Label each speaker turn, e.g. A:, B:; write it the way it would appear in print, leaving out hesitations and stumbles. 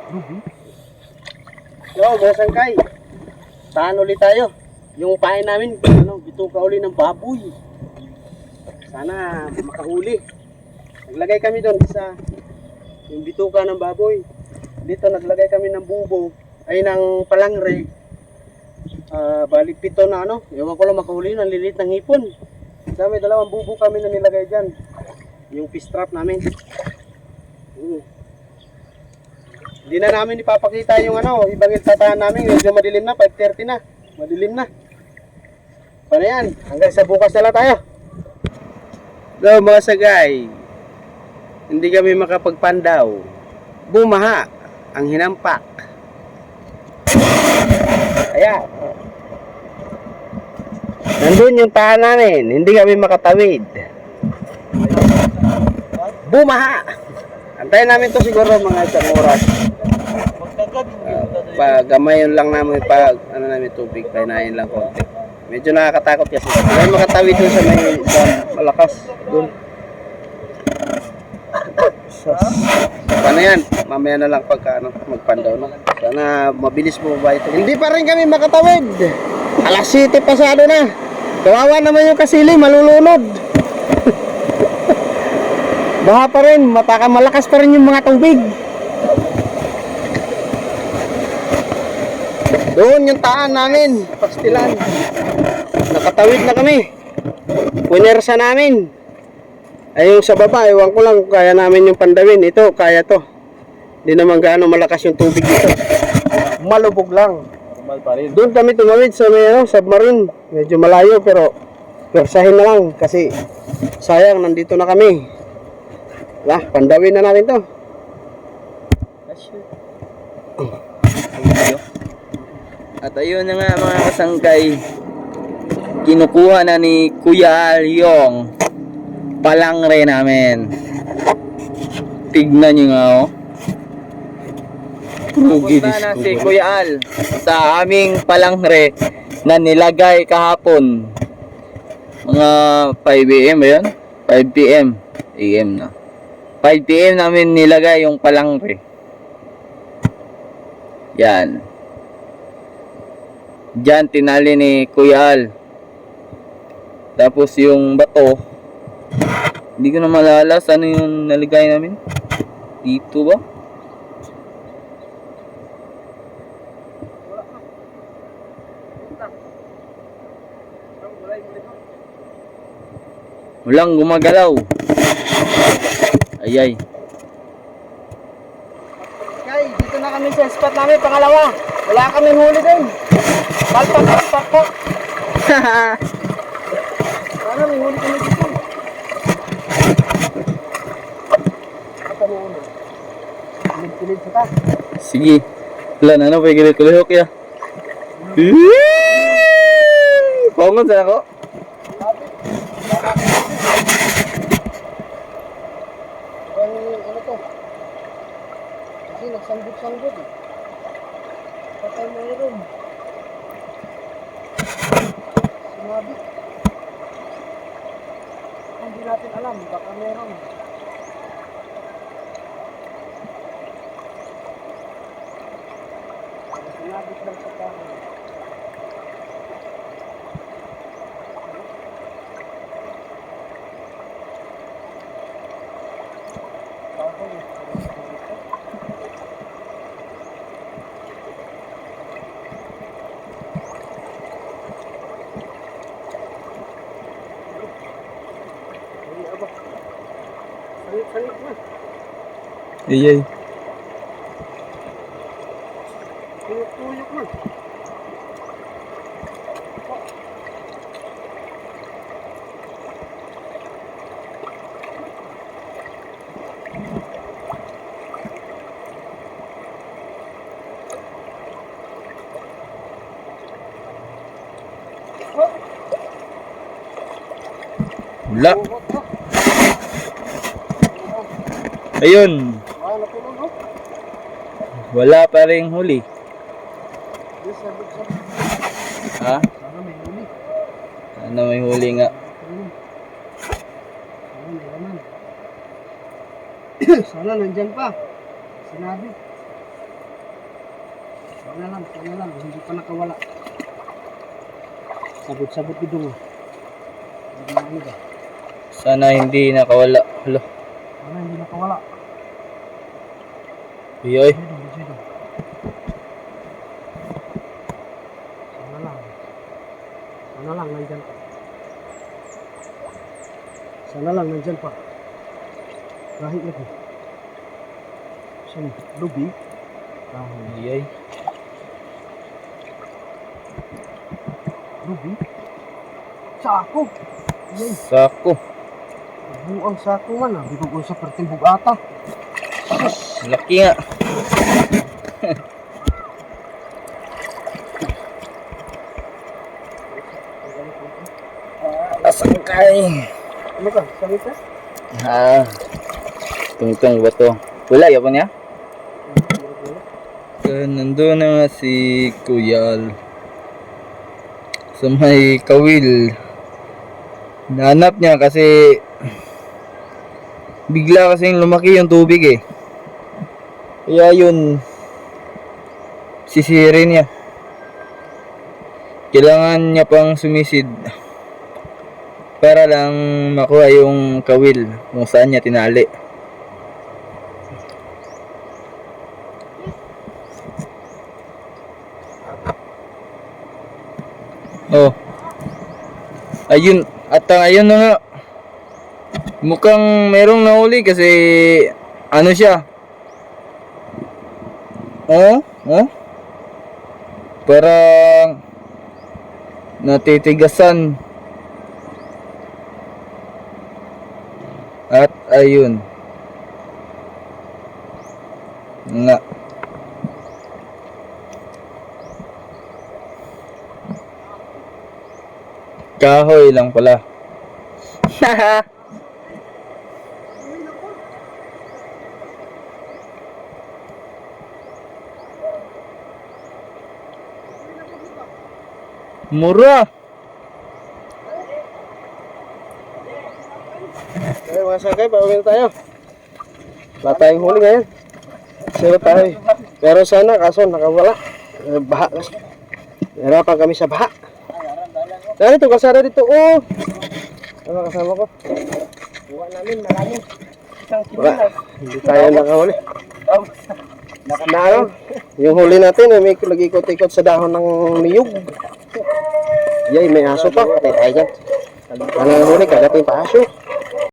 A: Yo, mga sangkay. Saan ulit tayo? Yung pain namin, bituka uli ng baboy. Sana makahuli. Naglagay kami doon sa yung bituka ng baboy. Dito naglagay kami ng bubo, ay ng palangre. Bali 7 na ewan ko lang makahuli ng lilit ng hipon. Kasi may 2 bubo kami na nilagay dyan. Yung fish trap namin. Hindi na namin ipapakita yung ibang iltatahan namin. Medyo madilim na, 5:30 na. Madilim na. Paano yan? Hanggang sa bukas na lang tayo. So mga sagay, hindi kami makapagpandaw. Bumaha ang hinampak. Ayan. Nandun yung tahan namin. Hindi kami makatawid. Bumaha. Antayin namin to siguro mga 1 oras. Gamayon lang namin namin tubig, painahin lang konti. Medyo nakakatakot kasi. Dahil makatawid doon sa may malakas doon. Paano yan? Mamaya na lang pagka magpandaw na. Sana mabilis po ba ito. Hindi pa rin kami makatawid. Alas 7 pasado na. Kawawa naman yung kasili, malulunod. Baha pa rin, malakas pa rin yung mga tubig. Doon yung taan namin, pastilan. Nakatawid na kami. Punersa namin. Ay yung sa baba, ewan ko lang kung kaya namin yung pandawin. Ito, kaya to. Hindi naman gaano malakas yung tubig dito. Malubog lang. Doon kami tumawid sa may submarine. Medyo malayo pero persahin na lang kasi sayang nandito na kami. Pandawin na natin to.
B: At ayun na nga mga kasangkay, kinukuha na ni Kuya Al yung palangre namin. Tignan nyo nga Pupunta na si Kuya Al sa aming palangre na nilagay kahapon. Mga 5 AM ba yun? 5 PM AM na 5 PM namin nilagay yung palangre. Yan. Diyan tinali ni Kuya Al. Tapos yung bato, hindi ko na malala saan yung naligay namin. Dito ba? Walang gumagalaw. Ayay.
A: Okay, dito na kami sa spot namin, pangalawa. Wala kami huli din. Palpak po. Sana may huli kami dito. Ito mo huli. Kilid-kilid sa ta.
B: Sige. Wala na pa gilid-kilihok ya. Pangon sa ako.
A: Ano to? Kasi nagsanggot-sanggot eh. Patay mo yun. Sumabi. Hindi natin alam, baka meron. Sumabit lang sa kahoy. Salit na.
B: Ayay.
A: Tuyok na.
B: Wala. Ayun. Wala pa ring huli. Ha? Sana may huli nga.
A: Sana nandyan pa. Sinabi. Sana lang, hindi pa nakawala. Sabot-sabot dito mo. Ano ba?
B: Sana hindi nakawala. Hala.
A: Sana hindi nakawala.
B: Iyoy.
A: Dito. Sana lang, nandyan pa. Sana lang, nandyan pa. Kahit lagi. Saan? Lubi?
B: Iyoy.
A: Lubi? Sako! Yan,
B: Sako.
A: buang sako man ah. Bigog ko sa pertimbog ata.
B: Laki nga. Asangkay.
A: Ano ka? Saan ka?
B: Ah. Tungtong ba to? Wala yun niya? Nandun na nga si Kuyal. Sa may kawil. Nahanap niya kasi bigla kasing lumaki yung tubig eh. Kaya yun sisirin niya. Kailangan niya pang sumisid para lang makuha yung kawil kung saan niya tinali. Oh. Ayun, at ayun na nga. Mukhang merong nahuli kasi ano siya? Oh, oh. Parang natitigasan. At ayun. Nga. Kahoy lang pala. Haha. Mura.
A: Okay mga sakay, pauwi na tayo. Wala tayong huli ngayon. Zero tayo. Pero sana kaso nakawala. Baha kasi. Hirapan kami sa baha. Dito, kasara dito. Oh! Ano kasama ko? Buka namin, marami. Isang kilo lang. Hindi tayo nakahuli. Na ano? Yung huli natin, may nag-ikot-ikot sa dahon ng niyog. Yay, may aso pa. Patay tayo dyan. Ano yung huli? Kagating pa aso.